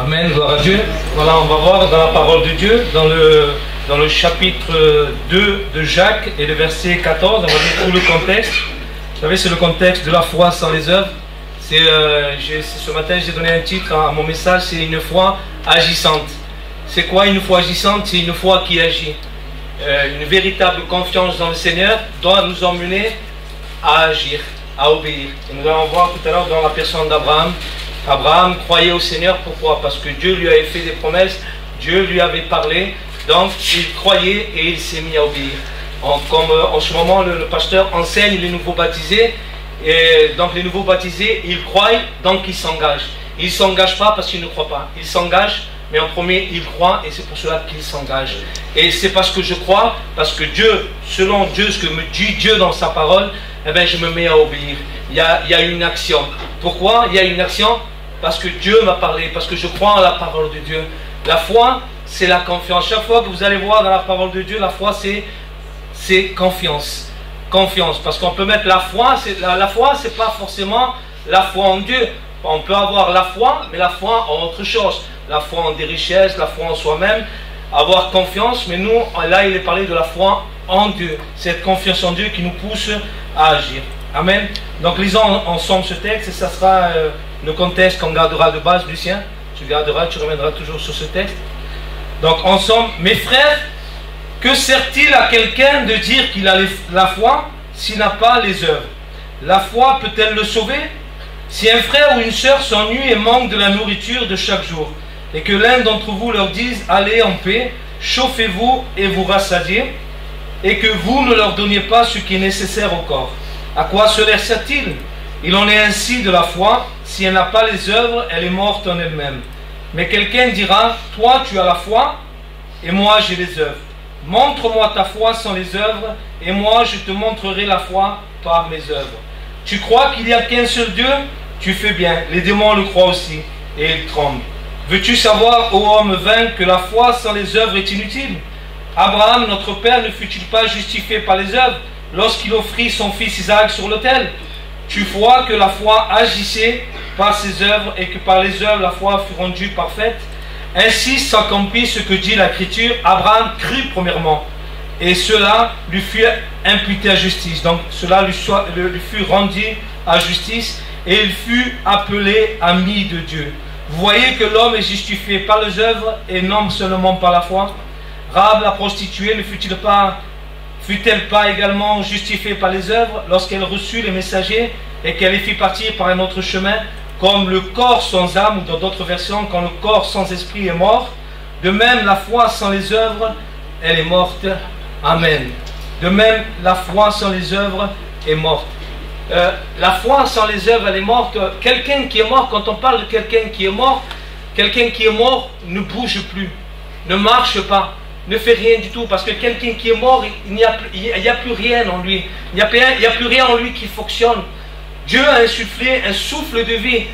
Amen, gloire à Dieu. Voilà, on va voir dans la parole de Dieu, dans le chapitre 2 de Jacques et le verset 14, on va lire tout le contexte. Vous savez, c'est le contexte de la foi sans les œuvres. Ce matin, j'ai donné un titre à mon message, c'est une foi agissante. C'est quoi une foi agissante? C'est une foi qui agit. Une véritable confiance dans le Seigneur doit nous emmener à agir, à obéir. Et nous allons voir tout à l'heure dans la personne d'Abraham. Abraham croyait au Seigneur, pourquoi? Parce que Dieu lui avait fait des promesses, Dieu lui avait parlé, donc il croyait et il s'est mis à obéir. Comme en ce moment le pasteur enseigne les nouveaux baptisés, et donc les nouveaux baptisés, ils croient, donc ils s'engagent. Ils ne s'engagent pas parce qu'ils ne croient pas, ils s'engagent, mais en premier ils croient et c'est pour cela qu'ils s'engagent. Et c'est parce que je crois, parce que Dieu, selon Dieu, ce que me dit Dieu dans sa parole, eh bien je me mets à obéir. Il y a une action. Pourquoi il y a une action? Parce que Dieu m'a parlé, parce que je crois en la parole de Dieu. La foi, c'est la confiance. Chaque fois que vous allez voir dans la parole de Dieu, la foi, c'est confiance. Confiance. Parce qu'on peut mettre la foi, la foi, c'est pas forcément la foi en Dieu. On peut avoir la foi, mais la foi en autre chose. La foi en des richesses, la foi en soi-même. Avoir confiance, mais nous, là, il est parlé de la foi en Dieu. Cette confiance en Dieu qui nous pousse à agir. Amen. Donc lisons ensemble ce texte et ça sera le contexte qu'on gardera de base. Lucien, tu garderas, tu reviendras toujours sur ce texte. Donc ensemble, mes frères, que sert-il à quelqu'un de dire qu'il a la foi s'il n'a pas les œuvres? La foi peut-elle le sauver? Si un frère ou une sœur s'ennuie et manque de la nourriture de chaque jour, et que l'un d'entre vous leur dise allez en paix, chauffez-vous et vous rassasiez, et que vous ne leur donniez pas ce qui est nécessaire au corps, à quoi cela sert-il? Il en est ainsi de la foi. Si elle n'a pas les œuvres, elle est morte en elle-même. Mais quelqu'un dira, toi tu as la foi, et moi j'ai les œuvres. Montre-moi ta foi sans les œuvres, et moi je te montrerai la foi par mes œuvres. Tu crois qu'il n'y a qu'un seul Dieu? Tu fais bien, les démons le croient aussi, et ils tremblent. Veux-tu savoir, ô homme vain, que la foi sans les œuvres est inutile? Abraham, notre père, ne fut-il pas justifié par les œuvres lorsqu'il offrit son fils Isaac sur l'autel? Tu vois que la foi agissait par ses œuvres et que par les œuvres la foi fut rendue parfaite. Ainsi s'accomplit ce que dit l'Écriture. Abraham crut premièrement et cela lui fut imputé à justice. Donc cela lui fut rendu à justice et il fut appelé ami de Dieu. Vous voyez que l'homme est justifié par les œuvres et non seulement par la foi. Rahab la prostituée ne fut-elle pas également justifiée par les œuvres lorsqu'elle reçut les messagers et qu'elle les fit partir par un autre chemin, comme le corps sans âme, ou dans d'autres versions, quand le corps sans esprit est mort? De même, la foi sans les œuvres, elle est morte. Amen. De même, la foi sans les œuvres est morte. La foi sans les œuvres, elle est morte. Quelqu'un qui est mort, quand on parle de quelqu'un qui est mort ne bouge plus, ne marche pas, ne fait rien du tout, parce que quelqu'un qui est mort, il n'y a plus rien en lui, il n'y a plus rien en lui qui fonctionne. Dieu a insufflé un souffle de vie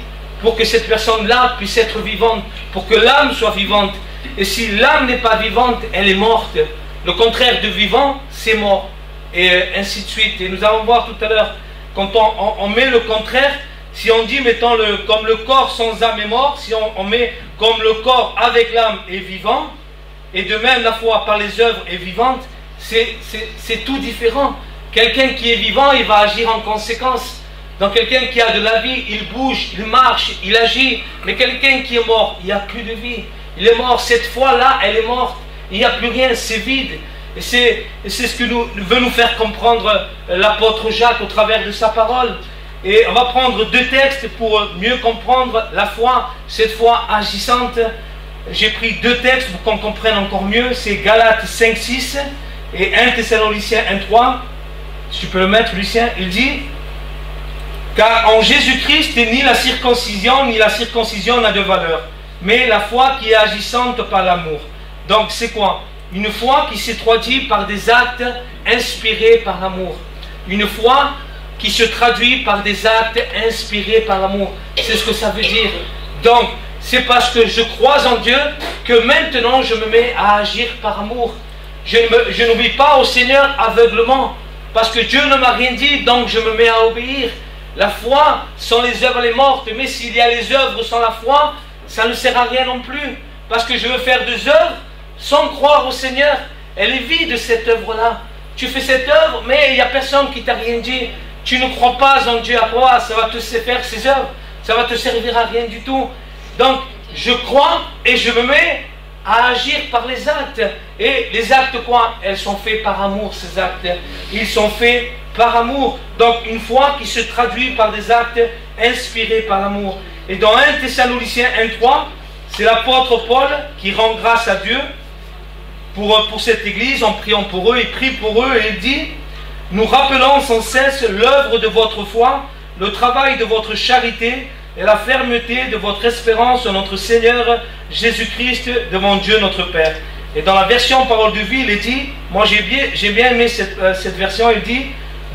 pour que cette personne-là puisse être vivante, pour que l'âme soit vivante. Et si l'âme n'est pas vivante, elle est morte. Le contraire de vivant, c'est mort, et ainsi de suite. Et nous allons voir tout à l'heure, quand on met le contraire, si on dit mettons comme le corps sans âme est mort, si on met comme le corps avec l'âme est vivant, et de même la foi par les œuvres est vivante, c'est tout différent. Quelqu'un qui est vivant, il va agir en conséquence. Donc quelqu'un qui a de la vie, il bouge, il marche, il agit. Mais quelqu'un qui est mort, il n'y a plus de vie. Il est mort, cette foi-là, elle est morte. Il n'y a plus rien, c'est vide. Et c'est ce que veut nous faire comprendre l'apôtre Jacques au travers de sa parole. Et on va prendre deux textes pour mieux comprendre la foi, cette foi agissante. J'ai pris deux textes pour qu'on comprenne encore mieux. C'est Galates 5:6 et 1 Thessaloniciens 1:3. Si tu peux le mettre, Lucien. Il dit, car en Jésus-Christ, ni la circoncision n'a de valeur, mais la foi qui est agissante par l'amour. Donc c'est quoi? Une foi qui se traduit par des actes inspirés par l'amour. Une foi qui se traduit par des actes inspirés par l'amour. C'est ce que ça veut dire. Donc, c'est parce que je crois en Dieu que maintenant je me mets à agir par amour. Je n'obéis pas au Seigneur aveuglement, parce que Dieu ne m'a rien dit, donc je me mets à obéir. La foi sans les œuvres elle est morte, mais s'il y a les œuvres sans la foi, ça ne sert à rien non plus. Parce que je veux faire des œuvres sans croire au Seigneur. Elle est vide cette œuvre-là. Tu fais cette œuvre, mais il n'y a personne qui t'a rien dit. Tu ne crois pas en Dieu à quoi? Ça va te faire ces œuvres. Ça va te servir à rien du tout. Donc, je crois et je me mets à agir par les actes. Et les actes quoi? Elles sont faits par amour, ces actes. Ils sont faits par amour. Donc, une foi qui se traduit par des actes inspirés par l'amour. Et dans 1 Thessaloniciens 1:3, c'est l'apôtre Paul qui rend grâce à Dieu pour cette église en priant pour eux. Il prie pour eux et il dit: nous rappelons sans cesse l'œuvre de votre foi, le travail de votre charité et la fermeté de votre espérance en notre Seigneur Jésus-Christ devant Dieu notre Père. Et dans la version Parole de vie, il est dit, moi j'ai bien aimé cette version, il dit: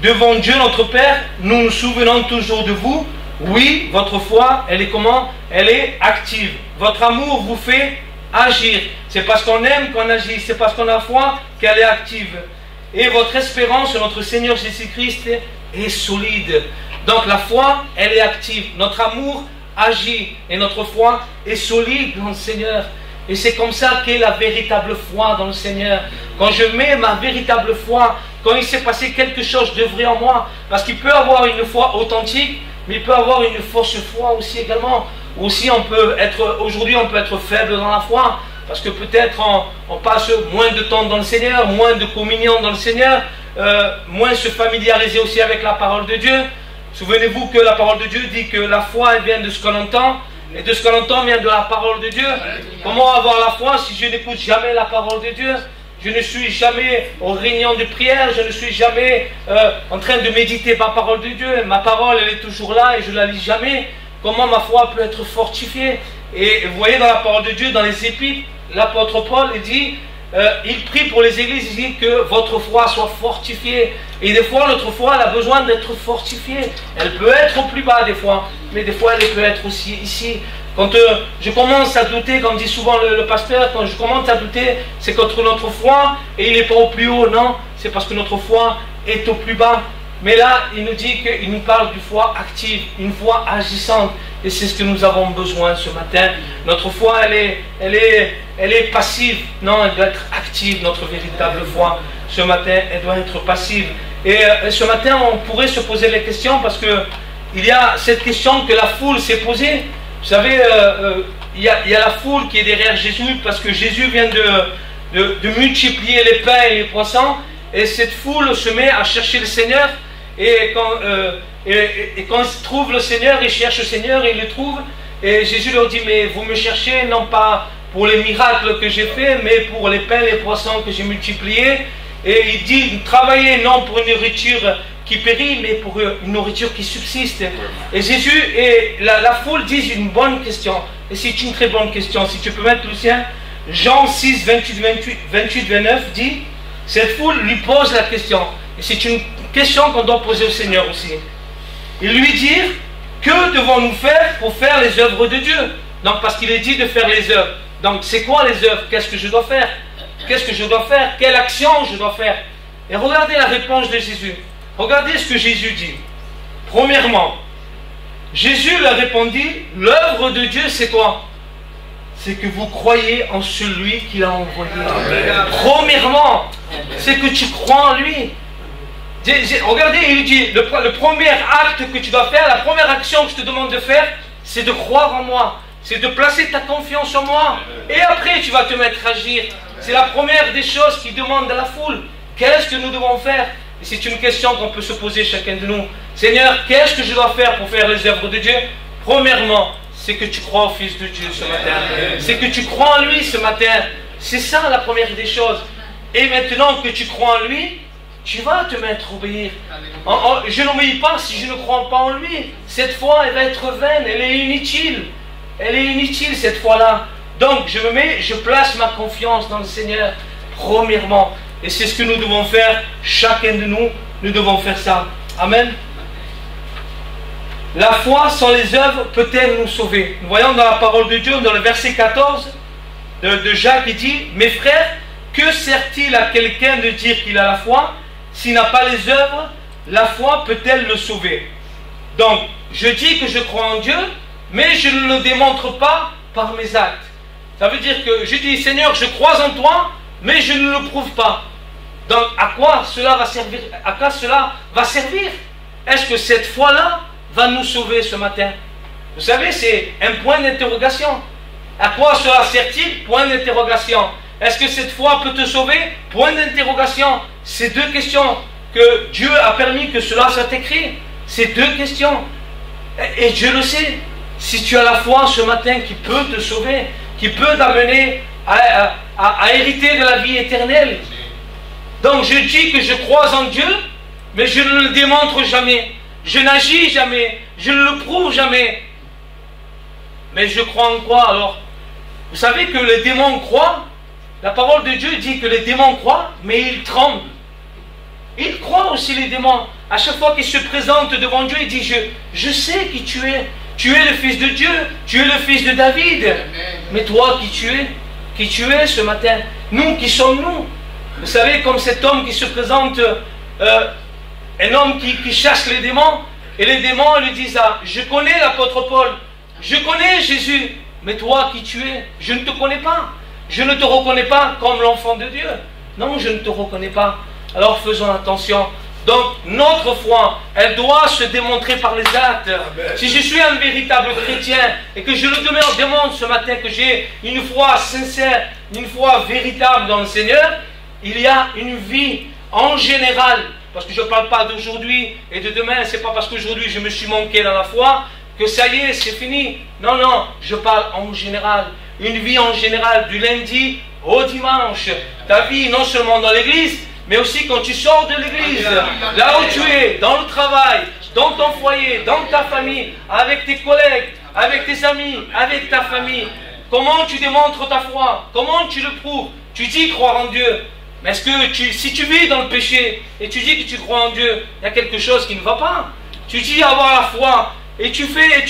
devant Dieu notre Père, nous nous souvenons toujours de vous. Oui, votre foi, elle est comment? Elle est active. Votre amour vous fait agir. C'est parce qu'on aime qu'on agit. C'est parce qu'on a foi qu'elle est active. Et votre espérance en notre Seigneur Jésus-Christ est solide. Donc la foi, elle est active. Notre amour agit. Et notre foi est solide dans le Seigneur. Et c'est comme ça qu'est la véritable foi dans le Seigneur. Quand je mets ma véritable foi, quand il s'est passé quelque chose de vrai en moi, parce qu'il peut avoir une foi authentique, mais il peut avoir une fausse foi aussi également. Aussi, aujourd'hui, on peut être faible dans la foi, parce que peut-être on passe moins de temps dans le Seigneur, moins de communion dans le Seigneur, moins se familiariser aussi avec la parole de Dieu. Souvenez-vous que la parole de Dieu dit que la foi, elle vient de ce qu'on entend, et de ce qu'on entend vient de la parole de Dieu. Comment avoir la foi si je n'écoute jamais la parole de Dieu? Je ne suis jamais aux réunions de prière, je ne suis jamais en train de méditer ma parole de Dieu. Ma parole, elle est toujours là et je ne la lis jamais. Comment ma foi peut être fortifiée? Et vous voyez dans la parole de Dieu, dans les épîtres, l'apôtre Paul dit, il prie pour les églises, il dit que votre foi soit fortifiée. Et des fois, notre foi, elle a besoin d'être fortifiée. Elle peut être au plus bas des fois, mais des fois, elle peut être aussi ici. Quand je commence à douter, comme dit souvent le pasteur, quand je commence à douter, c'est contre notre foi et il n'est pas au plus haut, non, c'est parce que notre foi est au plus bas. Mais là, il nous dit qu'il nous parle d'une foi active, une foi agissante. Et c'est ce que nous avons besoin ce matin. Notre foi, elle est passive. Non, elle doit être active, notre véritable foi. Ce matin, elle doit être passive. Et ce matin, on pourrait se poser les questions parce que il y a cette question que la foule s'est posée. Vous savez, il y a la foule qui est derrière Jésus parce que Jésus vient de multiplier les pains et les poissons. Et cette foule se met à chercher le Seigneur. Et quand ils trouvent le Seigneur, ils cherchent le Seigneur et ils le trouvent. Et Jésus leur dit, mais vous me cherchez non pas pour les miracles que j'ai faits, mais pour les pains et les poissons que j'ai multipliés. Et il dit, travaillez non pour une nourriture qui périt, mais pour une nourriture qui subsiste. Et Jésus et la foule disent une bonne question. Et c'est une très bonne question. Si tu peux mettre, Lucien, Jean 6, 28-29 dit, cette foule lui pose la question. Et c'est une question qu'on doit poser au Seigneur aussi. Il lui dit, que devons-nous faire pour faire les œuvres de Dieu? Donc parce qu'il est dit de faire les œuvres. Donc c'est quoi les œuvres? Qu'est-ce que je dois faire? Qu'est-ce que je dois faire? Quelle action je dois faire? Et regardez la réponse de Jésus. Regardez ce que Jésus dit. Premièrement, Jésus leur répondit, l'œuvre de Dieu c'est quoi? C'est que vous croyez en celui qu'il a envoyé. Amen. Premièrement, c'est que tu crois en lui. Regardez, il dit, le premier acte que tu dois faire, la première action que je te demande de faire, c'est de croire en moi. C'est de placer ta confiance en moi. Et après, tu vas te mettre à agir. C'est la première des choses qui demande à la foule. Qu'est-ce que nous devons faire? Et c'est une question qu'on peut se poser chacun de nous. Seigneur, qu'est-ce que je dois faire pour faire les œuvres de Dieu? Premièrement, c'est que tu crois au Fils de Dieu ce matin. C'est que tu crois en lui ce matin. C'est ça la première des choses. Et maintenant que tu crois en lui, tu vas te mettre à obéir. Je n'obéis pas si je ne crois pas en lui. Cette foi, elle va être vaine, elle est inutile. Elle est inutile cette foi-là. Donc je place ma confiance dans le Seigneur, premièrement. Et c'est ce que nous devons faire, chacun de nous, nous devons faire ça. Amen. La foi sans les œuvres peut-elle nous sauver? Nous voyons dans la parole de Dieu, dans le verset 14 de Jacques, il dit, mes frères, que sert-il à quelqu'un de dire qu'il a la foi? S'il n'a pas les œuvres, la foi peut-elle le sauver? Donc, je dis que je crois en Dieu, mais je ne le démontre pas par mes actes. Ça veut dire que je dis, Seigneur, je crois en toi, mais je ne le prouve pas. Donc, à quoi cela va servir? À quoi cela va servir? Est-ce que cette foi-là va nous sauver ce matin? Vous savez, c'est un point d'interrogation. À quoi cela sert-il? Point d'interrogation. Est-ce que cette foi peut te sauver? Point d'interrogation. C'est deux questions que Dieu a permis que cela soit écrit. C'est deux questions. Et Dieu le sait. Si tu as la foi ce matin qui peut te sauver, qui peut t'amener à hériter de la vie éternelle. Donc je dis que je crois en Dieu, mais je ne le démontre jamais. Je n'agis jamais. Je ne le prouve jamais. Mais je crois en quoi alors? Vous savez que les démons croient. La parole de Dieu dit que les démons croient, mais ils tremblent. Ils croient aussi, les démons. À chaque fois qu'ils se présentent devant Dieu, ils disent, je sais qui tu es. Tu es le fils de Dieu. Tu es le fils de David. Mais toi, qui tu es? Qui tu es ce matin? Nous, qui sommes-nous? Vous savez, comme cet homme qui se présente, un homme qui chasse les démons, et les démons lui disent, je connais l'apôtre Paul, je connais Jésus, mais toi, qui tu es? Je ne te connais pas. Je ne te reconnais pas comme l'enfant de Dieu. Non, je ne te reconnais pas. Alors faisons attention. Donc notre foi, elle doit se démontrer par les actes. Amen. Si je suis un véritable chrétien et que je le demande ce matin que j'ai une foi sincère, une foi véritable dans le Seigneur, il y a une vie en général. Parce que je ne parle pas d'aujourd'hui et de demain. Ce n'est pas parce qu'aujourd'hui je me suis manqué dans la foi que ça y est, c'est fini. Non, non, je parle en général. Une vie en général, du lundi au dimanche. Ta vie, non seulement dans l'église, mais aussi quand tu sors de l'église, là où tu es, dans le travail, dans ton foyer, dans ta famille, avec tes collègues, avec tes amis, avec ta famille. Comment tu démontres ta foi? Comment tu le prouves? Tu dis croire en Dieu. Mais est-ce que si tu vis dans le péché et tu dis que tu crois en Dieu, il y a quelque chose qui ne va pas. Tu dis avoir la foi et tu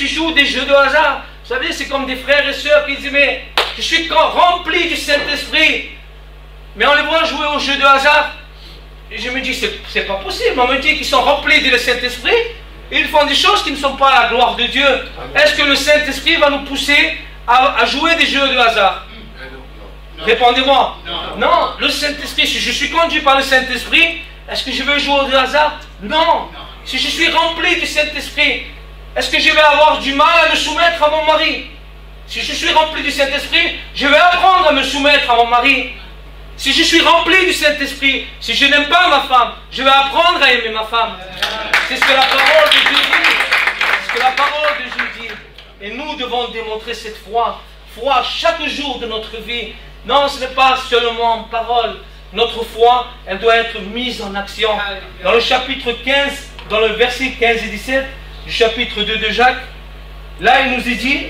joues des jeux de hasard. Vous savez, c'est comme des frères et sœurs qui disent, mais je suis rempli du Saint-Esprit. Mais on les voit jouer aux jeux de hasard. Et je me dis, c'est pas possible. On me dit qu'ils sont remplis du Saint-Esprit et ils font des choses qui ne sont pas à la gloire de Dieu. Est-ce que le Saint-Esprit va nous pousser à jouer des jeux de hasard? Répondez-moi. Non, le Saint-Esprit, si je suis conduit par le Saint-Esprit, est-ce que je vais jouer au hasard? Non. Si je suis rempli du Saint-Esprit, est-ce que je vais avoir du mal à me soumettre à mon mari? Si je suis rempli du Saint-Esprit, je vais apprendre à me soumettre à mon mari. Si je suis rempli du Saint-Esprit, si je n'aime pas ma femme, je vais apprendre à aimer ma femme. C'est ce que la parole de Dieu dit. C'est ce que la parole de Dieu dit. Et nous devons démontrer cette foi. Foi chaque jour de notre vie. Non, ce n'est pas seulement en parole. Notre foi, elle doit être mise en action. Dans le chapitre 15, dans le verset 15 et 17 du chapitre 2 de Jacques, là il nous est dit,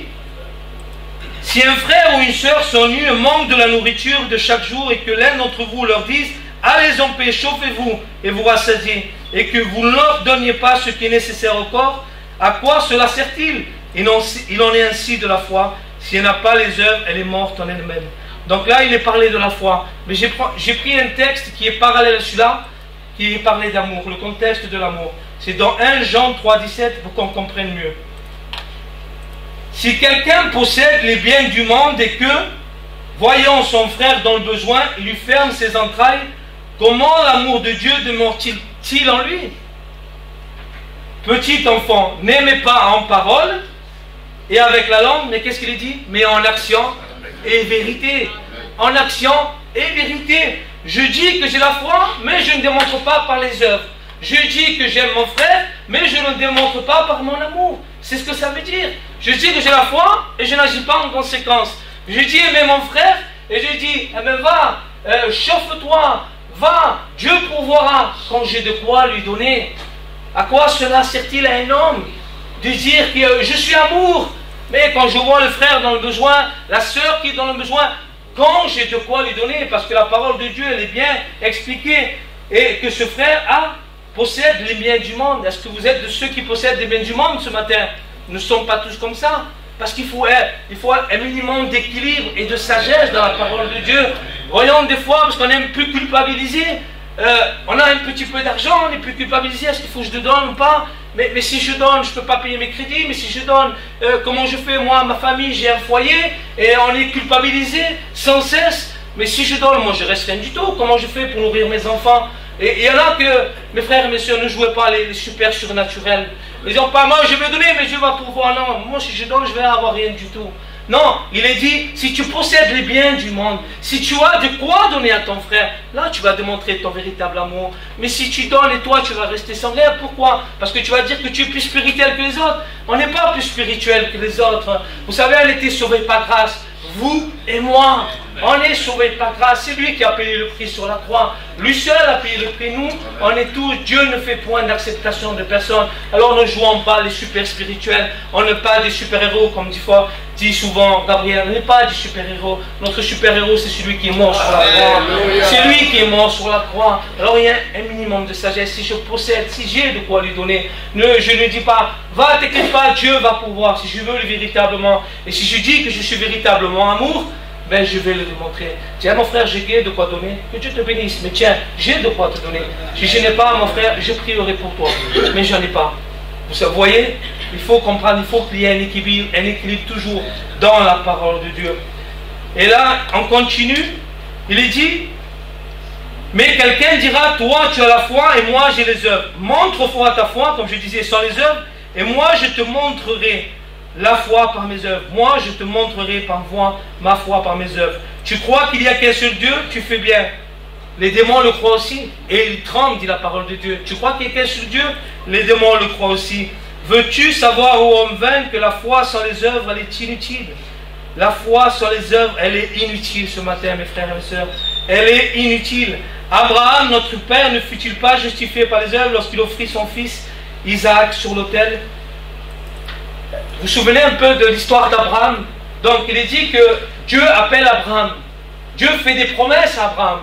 si un frère ou une sœur sont nus et manquent de la nourriture de chaque jour et que l'un d'entre vous leur dise, allez en paix, chauffez-vous et vous rassasiez, et que vous ne leur donniez pas ce qui est nécessaire au corps, à quoi cela sert-il? Il en est ainsi de la foi. Si elle n'a pas les œuvres, elle est morte en elle-même. Donc là, il est parlé de la foi. Mais j'ai pris un texte qui est parallèle à celui-là, qui est parlé d'amour, le contexte de l'amour. C'est dans 1 Jean 3,17 pour qu'on comprenne mieux. Si quelqu'un possède les biens du monde et que, voyant son frère dans le besoin, il lui ferme ses entrailles, comment l'amour de Dieu demeure-t-il en lui? Petit enfant, n'aimez pas en parole et avec la langue, mais qu'est-ce qu'il dit? Mais en action et vérité. En action et vérité. Je dis que j'ai la foi, mais je ne démontre pas par les œuvres. Je dis que j'aime mon frère, mais je ne démontre pas par mon amour. C'est ce que ça veut dire. Je dis que j'ai la foi et je n'agis pas en conséquence. Je dis aimer mon frère et je dis, eh ben va, chauffe-toi, va, Dieu pourvoira quand j'ai de quoi lui donner. À quoi cela sert-il à un homme de dire que je suis amour, mais quand je vois le frère dans le besoin, la sœur qui est dans le besoin, quand j'ai de quoi lui donner, parce que la parole de Dieu elle est bien expliquée, et que ce frère possède les biens du monde. Est-ce que vous êtes de ceux qui possèdent les biens du monde ce matin? Nous ne sommes pas tous comme ça, parce qu'il faut un minimum d'équilibre et de sagesse dans la parole de Dieu. Voyons des fois, parce qu'on aime plus culpabiliser, on a un petit peu d'argent, on est plus culpabilisé, est-ce qu'il faut que je te donne ou pas? mais si je donne, je ne peux pas payer mes crédits, mais si je donne, comment je fais? Moi, ma famille, j'ai un foyer, et on est culpabilisé sans cesse. Mais si je donne, moi je reste rien du tout. Comment je fais pour nourrir mes enfants? Et il y en a que, mes frères et mes soeurs, ne jouez pas les super surnaturels. Ils disent pas, moi je vais donner, mais Dieu va pourvoir. Non, moi si je donne, je vais avoir rien du tout. Non, il est dit, si tu possèdes les biens du monde, si tu as de quoi donner à ton frère, là tu vas démontrer ton véritable amour. Mais si tu donnes et toi tu vas rester sans rien, pourquoi? Parce que tu vas dire que tu es plus spirituel que les autres. On n'est pas plus spirituel que les autres. Vous savez, on était sauvés par grâce. Vous et moi, on est sauvés par grâce. C'est lui qui a payé le prix sur la croix. Lui seul a payé le prix. Nous, on est tous. Dieu ne fait point d'acceptation de personne. Alors ne jouons pas les super spirituels. On n'est pas des super-héros, comme dit souvent Gabriel. On n'est pas des super-héros. Notre super-héros, c'est celui qui est mort sur la croix. C'est lui qui est mort sur la croix. Alors il y a un minimum de sagesse. Si je possède, si j'ai de quoi lui donner, je ne dis pas, va, t'inquiète pas, Dieu va pouvoir. Si je veux le véritablement, et si je dis que je suis véritablement amour, ben je vais le démontrer. Tiens mon frère, j'ai de quoi donner. Que Dieu te bénisse. Mais tiens, j'ai de quoi te donner. Si je n'ai pas, mon frère, je prierai pour toi. Mais je n'en ai pas. Vous voyez, il faut comprendre, il faut qu'il y ait un équilibre toujours dans la parole de Dieu. Et là, on continue. Il est dit, mais quelqu'un dira, toi tu as la foi et moi j'ai les œuvres. Montre-moi ta foi, comme je disais, sans les œuvres, et moi je te montrerai la foi par mes œuvres. Moi, je te montrerai ma foi par mes œuvres. Tu crois qu'il n'y a qu'un seul Dieu? Tu fais bien. Les démons le croient aussi. Et ils tremblent, dit la parole de Dieu. Tu crois qu'il n'y a qu'un seul Dieu? Les démons le croient aussi. Veux-tu savoir, ô homme vain, que la foi sans les œuvres, elle est inutile? La foi sans les œuvres, elle est inutile ce matin, mes frères et mes sœurs. Elle est inutile. Abraham, notre père, ne fut-il pas justifié par les œuvres lorsqu'il offrit son fils Isaac sur l'autel? Vous vous souvenez un peu de l'histoire d'Abraham? Donc il est dit que Dieu appelle Abraham. Dieu fait des promesses à Abraham.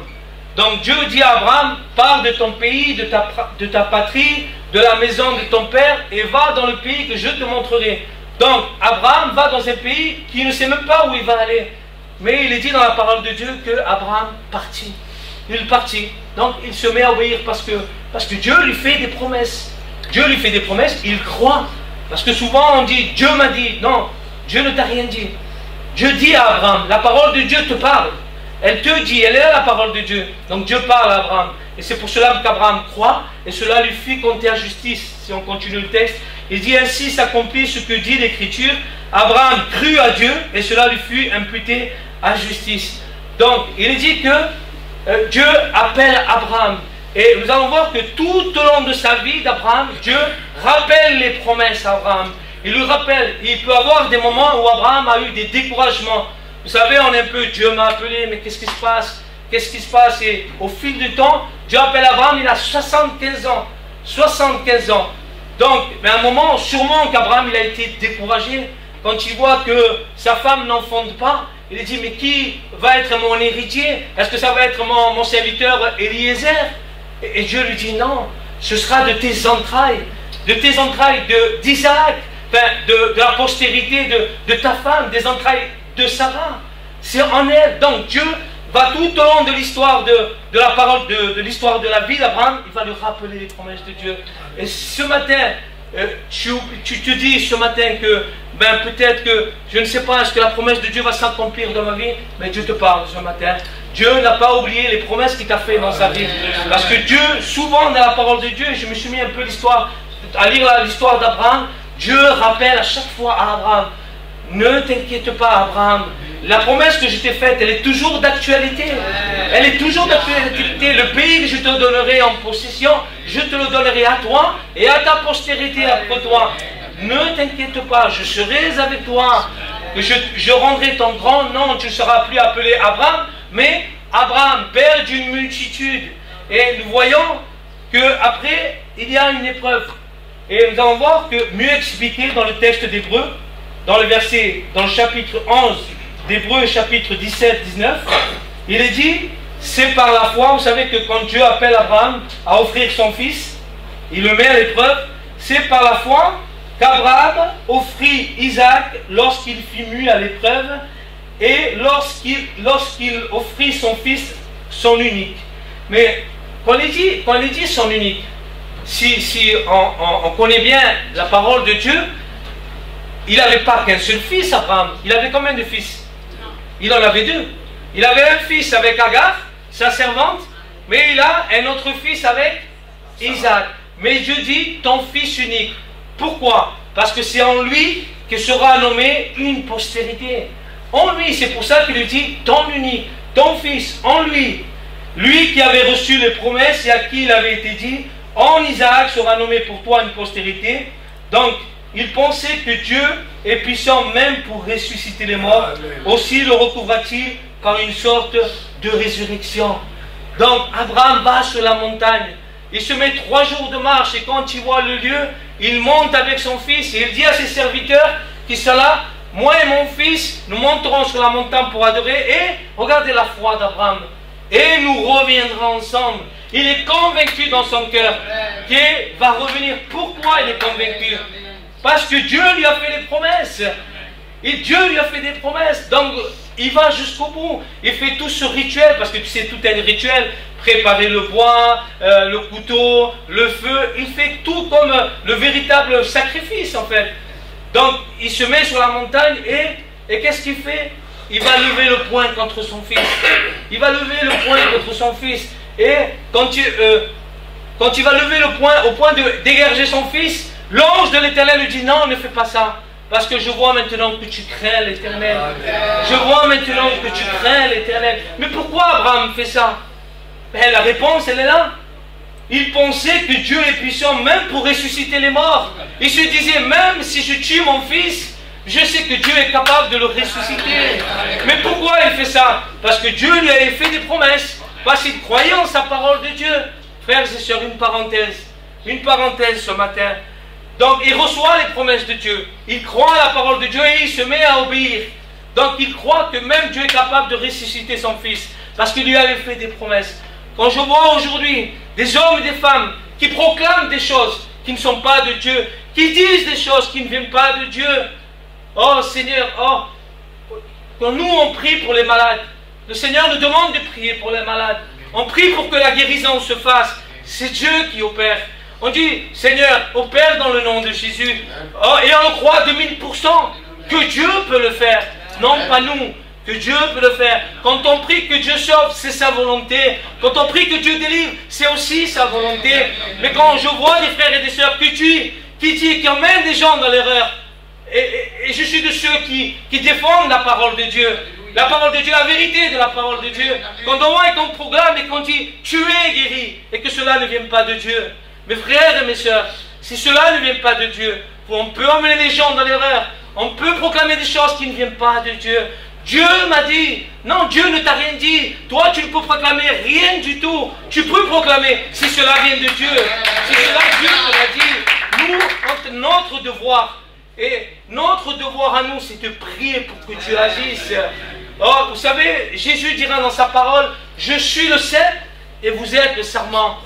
Donc Dieu dit à Abraham, pars de ton pays, de ta patrie, de la maison de ton père, et va dans le pays que je te montrerai. Donc Abraham va dans un pays qui ne sait même pas où il va aller. Mais il est dit dans la parole de Dieu que Abraham partit. Il partit. Donc il se met à obéir parce que Dieu lui fait des promesses. Dieu lui fait des promesses, il croit. Parce que souvent on dit, Dieu m'a dit. Non, Dieu ne t'a rien dit. Dieu dit à Abraham, la parole de Dieu te parle. Elle te dit, elle est là la parole de Dieu. Donc Dieu parle à Abraham. Et c'est pour cela qu'Abraham croit, et cela lui fit compter à justice. Si on continue le texte, il dit, ainsi s'accomplit ce que dit l'Écriture. Abraham crut à Dieu, et cela lui fut imputé à justice. Donc il est dit que Dieu appelle Abraham. Et nous allons voir que tout au long de sa vie d'Abraham, Dieu rappelle les promesses à Abraham. Il lui rappelle. Il peut y avoir des moments où Abraham a eu des découragements. Vous savez, on est un peu, Dieu m'a appelé, mais qu'est-ce qui se passe? Qu'est-ce qui se passe? Et au fil du temps, Dieu appelle Abraham, il a 75 ans. 75 ans. Donc, mais à un moment, sûrement qu'Abraham, il a été découragé. Quand il voit que sa femme n'enfante pas, il dit, mais qui va être mon héritier? Est-ce que ça va être mon serviteur Eliezer? Et Dieu lui dit, non, ce sera de tes entrailles d'Isaac, enfin, de la postérité de ta femme, des entrailles de Sarah. C'est en elle. Donc Dieu va tout au long de l'histoire de la parole, de l'histoire de la vie d'Abraham, il va lui rappeler les promesses de Dieu. Et ce matin, tu te dis ce matin que peut-être que, je ne sais pas, est-ce que la promesse de Dieu va s'accomplir dans ma vie? Mais Dieu te parle ce matin. Dieu n'a pas oublié les promesses qu'il t'a fait dans sa vie. Parce que Dieu, souvent dans la parole de Dieu, je me suis mis un peu à lire l'histoire d'Abraham, Dieu rappelle à chaque fois à Abraham, ne t'inquiète pas Abraham, la promesse que je t'ai faite, elle est toujours d'actualité. Elle est toujours d'actualité. Le pays que je te donnerai en possession, je te le donnerai à toi et à ta postérité après toi. Ne t'inquiète pas, je serai avec toi. Que je rendrai ton grand nom, tu ne seras plus appelé Abraham, mais Abraham, père d'une multitude. Et nous voyons qu'après, il y a une épreuve. Et nous allons voir que, mieux expliqué dans le texte d'Hébreu, dans le chapitre 11 d'Hébreu, chapitre 17-19, il est dit, c'est par la foi, vous savez que quand Dieu appelle Abraham à offrir son fils, il le met à l'épreuve, c'est par la foi qu'Abraham offrit Isaac lorsqu'il fut mis à l'épreuve et lorsqu'il offrit son fils, son unique. Mais quand il dit son unique, si on connaît bien la parole de Dieu, il n'avait pas qu'un seul fils, Abraham. Il avait combien de fils? Il en avait deux. Il avait un fils avec Agar, sa servante, mais il a un autre fils avec Isaac. Mais Dieu dit ton fils unique. Pourquoi? Parce que c'est en lui que sera nommée une postérité. En lui, c'est pour ça qu'il lui dit ton unique, ton fils, en lui. Lui qui avait reçu les promesses et à qui il avait été dit en Isaac sera nommé pour toi une postérité. Donc, il pensait que Dieu est puissant même pour ressusciter les morts. Aussi le recouvra-t-il par une sorte de résurrection. Donc, Abraham va sur la montagne. Il se met 3 jours de marche et quand il voit le lieu, il monte avec son fils et il dit à ses serviteurs qui sont là, moi et mon fils, nous monterons sur la montagne pour adorer et regardez la foi d'Abraham. Et nous reviendrons ensemble. Il est convaincu dans son cœur qu'il va revenir. Pourquoi il est convaincu? Parce que Dieu lui a fait des promesses. Et Dieu lui a fait des promesses. Donc, il va jusqu'au bout. Il fait tout ce rituel, parce que tu sais, tout est un rituel. Préparer le bois, le couteau, le feu. Il fait tout comme le véritable sacrifice, en fait. Donc, il se met sur la montagne et qu'est-ce qu'il fait? Il va lever le poing contre son fils. Il va lever le poing contre son fils. Et quand il va lever le poing au point de d'égorger son fils, l'ange de l'Éternel lui dit non, ne fais pas ça. Parce que je vois maintenant que tu crains l'Éternel. Je vois maintenant que tu crains l'Éternel. Mais pourquoi Abraham fait ça? Ben, la réponse, elle est là. Il pensait que Dieu est puissant même pour ressusciter les morts. Il se disait, même si je tue mon fils, je sais que Dieu est capable de le ressusciter. Mais pourquoi il fait ça? Parce que Dieu lui avait fait des promesses. Parce qu'il croyait en sa parole de Dieu. Frères et sœurs, une parenthèse ce matin. Donc il reçoit les promesses de Dieu. Il croit à la parole de Dieu et il se met à obéir. Donc il croit que même Dieu est capable de ressusciter son fils. Parce qu'il lui avait fait des promesses. Quand je vois aujourd'hui des hommes et des femmes qui proclament des choses qui ne sont pas de Dieu, qui disent des choses qui ne viennent pas de Dieu. Oh Seigneur, quand nous on prie pour les malades, le Seigneur nous demande de prier pour les malades. On prie pour que la guérison se fasse. C'est Dieu qui opère. On dit, Seigneur, opère dans le nom de Jésus. Et on croit de 1000% que Dieu peut le faire. Non, pas nous. Que Dieu peut le faire. Quand on prie que Dieu sauve, c'est sa volonté. Quand on prie que Dieu délivre, c'est aussi sa volonté. Mais quand je vois des frères et des sœurs qui emmènent des gens dans l'erreur, et je suis de ceux qui défendent la parole de Dieu. La parole de Dieu, la vérité de la parole de Dieu. Quand on voit et qu'on proclame et qu'on dit tu es guéri et que cela ne vient pas de Dieu. Mes frères et mes sœurs, si cela ne vient pas de Dieu, on peut emmener les gens dans l'erreur. On peut proclamer des choses qui ne viennent pas de Dieu. Dieu m'a dit, non, Dieu ne t'a rien dit. Toi, tu ne peux proclamer rien du tout. Tu peux proclamer si cela vient de Dieu. Si cela, Dieu te l'a dit. Nous, notre devoir, et notre devoir à nous, c'est de prier pour que Dieu agisse. Oh, vous savez, Jésus dira dans sa parole, je suis le cep et vous êtes le sarment.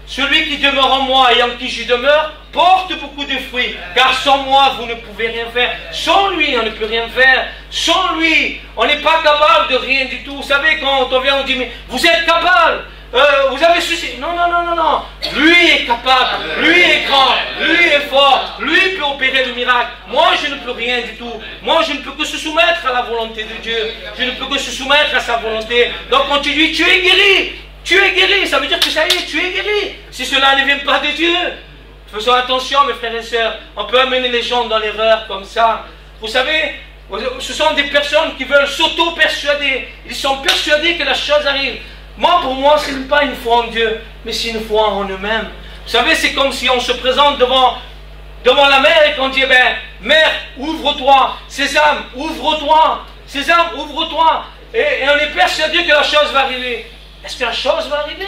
Celui qui demeure en moi et en qui je demeure porte beaucoup de fruits, car sans moi vous ne pouvez rien faire. Sans lui on ne peut rien faire. Sans lui on n'est pas capable de rien du tout. Vous savez, quand on vient on dit mais vous êtes capable, vous avez ceci. Non, non, non, non, non. Lui est capable, lui est grand, lui est fort, lui peut opérer le miracle. Moi je ne peux rien du tout. Moi je ne peux que se soumettre à la volonté de Dieu. Je ne peux que se soumettre à sa volonté. Donc quand tu dis tu es guéri, tu es guéri, ça veut dire que ça y est, tu es guéri. Si cela ne vient pas de Dieu. Faisons attention mes frères et sœurs. On peut amener les gens dans l'erreur comme ça. Vous savez, ce sont des personnes qui veulent s'auto-persuader. Ils sont persuadés que la chose arrive. Moi, pour moi, ce n'est pas une foi en Dieu, mais c'est une foi en eux-mêmes. Vous savez, c'est comme si on se présente devant la mer et qu'on dit, ben, mer, ouvre-toi. Sésame, ouvre-toi. Sésame, ouvre-toi. Et on est persuadé que la chose va arriver. Est-ce que la chose va arriver?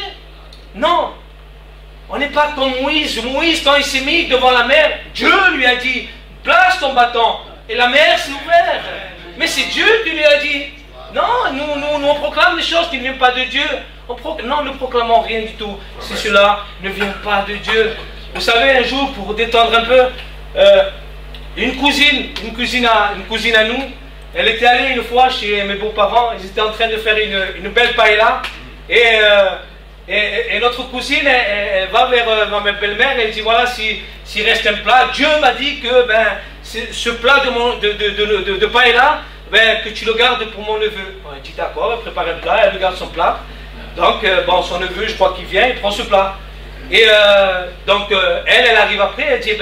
Non. On n'est pas comme Moïse. Moïse, quand il s'est mis devant la mer, Dieu lui a dit, place ton bâton. Et la mer s'est ouverte. Mais c'est Dieu qui lui a dit. Non, nous on proclame des choses qui ne viennent pas de Dieu. Non, nous ne proclamons rien du tout. Si cela ne vient pas de Dieu. Vous savez, un jour, pour détendre un peu, une cousine à nous, elle était allée une fois chez mes beaux-parents. Ils étaient en train de faire une belle paella. Et Et notre cousine, elle va vers ma belle-mère, elle dit, voilà, s'il reste un plat, Dieu m'a dit que ce plat de paella, que tu le gardes pour mon neveu. Elle dit, d'accord, elle prépare un plat, elle garde son plat. Donc, bon, son neveu, je crois qu'il vient, il prend ce plat. Et donc, elle arrive après, elle dit,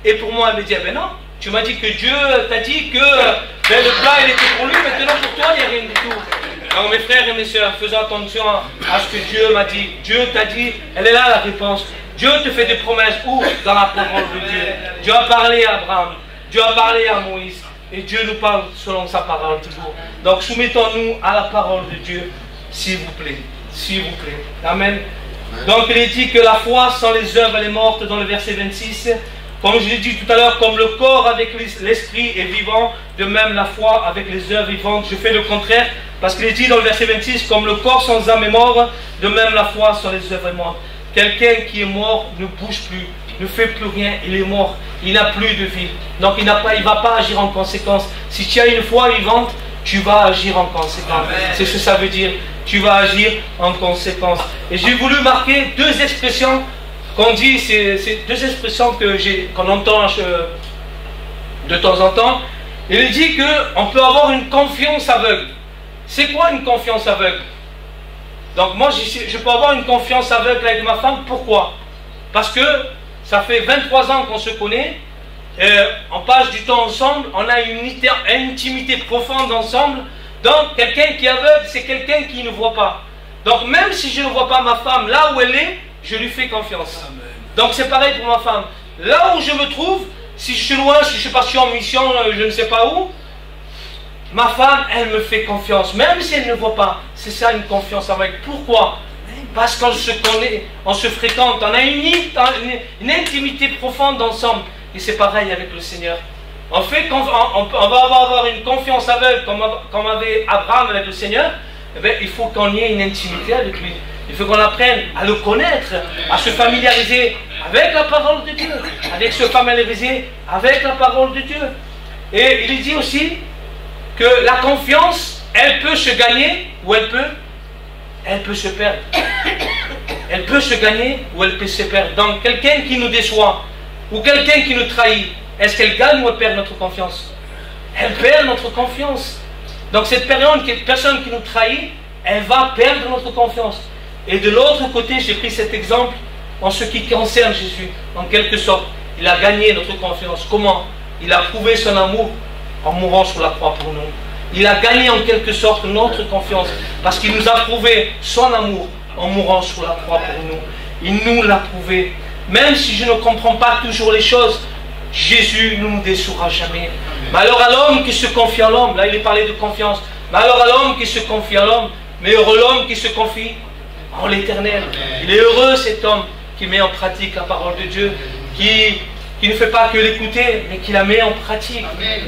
et pour moi, elle me dit, non, tu m'as dit que Dieu t'a dit que le plat, il était pour lui, maintenant pour toi, il n'y a rien du tout. Donc, mes frères et mes soeurs, faisons attention à ce que Dieu m'a dit. Dieu t'a dit, elle est là la réponse. Dieu te fait des promesses, où? Dans la parole de Dieu. Dieu a parlé à Abraham, Dieu a parlé à Moïse, et Dieu nous parle selon sa parole toujours. Donc, soumettons-nous à la parole de Dieu, s'il vous plaît. S'il vous plaît. Amen. Donc il est dit que la foi sans les œuvres elle est morte dans le verset 26. Comme je l'ai dit tout à l'heure, comme le corps avec l'esprit est vivant, de même la foi avec les œuvres vivantes. Je fais le contraire parce qu'il est dit dans le verset 26, comme le corps sans âme est mort, de même la foi sans les œuvres est morte. Quelqu'un qui est mort ne bouge plus, ne fait plus rien, il est mort, il n'a plus de vie. Donc il ne va pas agir en conséquence. Si tu as une foi vivante, tu vas agir en conséquence. C'est ce que ça veut dire. Tu vas agir en conséquence. Et j'ai voulu marquer deux expressions qu'on dit, c'est deux expressions qu'on entend de temps en temps. Il dit qu'on peut avoir une confiance aveugle. C'est quoi une confiance aveugle? Donc moi, je peux avoir une confiance aveugle avec ma femme. Pourquoi? Parce que ça fait 23 ans qu'on se connaît. On passe du temps ensemble. On a une intimité profonde ensemble. Donc, quelqu'un qui est aveugle, c'est quelqu'un qui ne voit pas. Donc, même si je ne vois pas ma femme là où elle est, je lui fais confiance. Amen. Donc, c'est pareil pour ma femme. Là où je me trouve, si je suis loin, si je suis parti en mission, je ne sais pas où, ma femme, elle me fait confiance. Même si elle ne voit pas. C'est ça une confiance aveugle. Pourquoi? Parce qu'on se connaît, on se fréquente, on a une intimité profonde ensemble. Et c'est pareil avec le Seigneur. En fait, on va avoir une confiance aveugle comme avait Abraham avec le Seigneur. Eh bien, il faut qu'on ait une intimité avec lui. Il faut qu'on apprenne à le connaître, à se familiariser avec la parole de Dieu, avec se familiariser avec la parole de Dieu. Et il dit aussi que la confiance, elle peut se gagner ou elle peut se perdre. Elle peut se gagner ou elle peut se perdre. Donc, quelqu'un qui nous déçoit ou quelqu'un qui nous trahit, est-ce qu'elle gagne ou elle perd notre confiance? Elle perd notre confiance. Donc cette personne qui nous trahit, elle va perdre notre confiance. Et de l'autre côté, j'ai pris cet exemple en ce qui concerne Jésus. En quelque sorte, il a gagné notre confiance. Comment? Il a prouvé son amour en mourant sur la croix pour nous. Il a gagné en quelque sorte notre confiance parce qu'il nous a prouvé son amour en mourant sur la croix pour nous. Il nous l'a prouvé. Même si je ne comprends pas toujours les choses, Jésus ne nous déçoira jamais. Malheur à l'homme qui se confie en l'homme. Là, il est parlé de confiance. Malheur à l'homme qui se confie en l'homme. Mais heureux l'homme qui se confie en l'Éternel. Il est heureux cet homme qui met en pratique la parole de Dieu, qui ne fait pas que l'écouter, mais qui la met en pratique.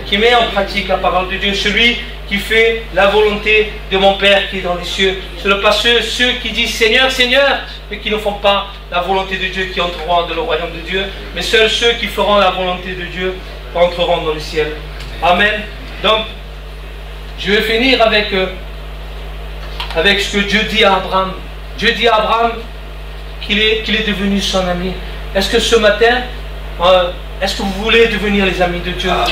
Qui met en pratique la parole de Dieu. Celui qui fait la volonté de mon Père qui est dans les cieux. Ce ne sont pas ceux qui disent Seigneur, Seigneur, mais qui ne font pas la volonté de Dieu qui entreront dans le royaume de Dieu, mais seuls ceux qui feront la volonté de Dieu entreront dans le ciel. Amen. Donc, je vais finir avec ce que Dieu dit à Abraham. Dieu dit à Abraham qu'il est devenu son ami. Est-ce que ce matin, est-ce que vous voulez devenir les amis de Dieu? Amen.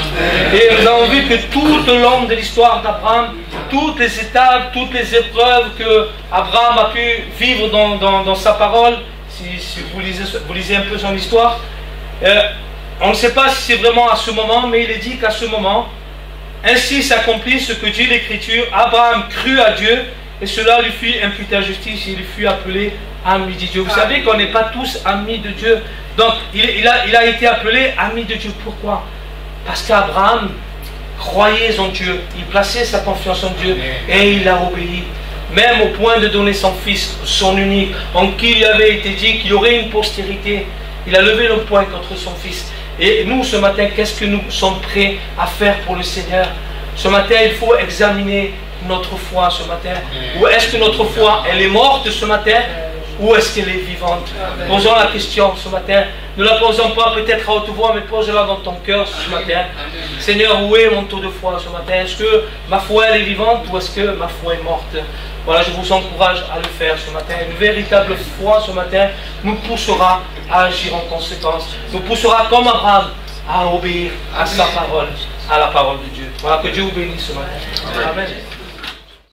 Et nous avons vu que tout au long de l'histoire d'Abraham, toutes les étapes, toutes les épreuves que Abraham a pu vivre dans sa parole, si vous lisez un peu son histoire, on ne sait pas si c'est vraiment à ce moment, mais il est dit qu'à ce moment, ainsi s'accomplit ce que dit l'Écriture. Abraham crut à Dieu et cela lui fut imputé à justice et il fut appelé ami de Dieu. Vous savez qu'on n'est pas tous amis de Dieu. Donc il a été appelé ami de Dieu. Pourquoi? Parce qu'Abraham croyait en Dieu. Il plaçait sa confiance en Dieu et il a obéi. Même au point de donner son fils, son unique, en qui il avait été dit qu'il y aurait une postérité. Il a levé le poing contre son fils. Et nous, ce matin, qu'est-ce que nous sommes prêts à faire pour le Seigneur? Ce matin, il faut examiner notre foi ce matin. Ou est-ce que notre foi, elle est morte ce matin? ou est-ce qu'elle est vivante? Posons la question ce matin. Ne la posons pas peut-être à haute voix, mais pose-la dans ton cœur ce matin. Seigneur, où est mon taux de foi ce matin? Est-ce que ma foi elle est vivante ou est-ce que ma foi est morte? Voilà, je vous encourage à le faire ce matin. Une véritable foi ce matin nous poussera à agir en conséquence. Nous poussera comme Abraham à obéir à sa parole, à la parole de Dieu. Voilà, que Dieu vous bénisse ce matin. Amen.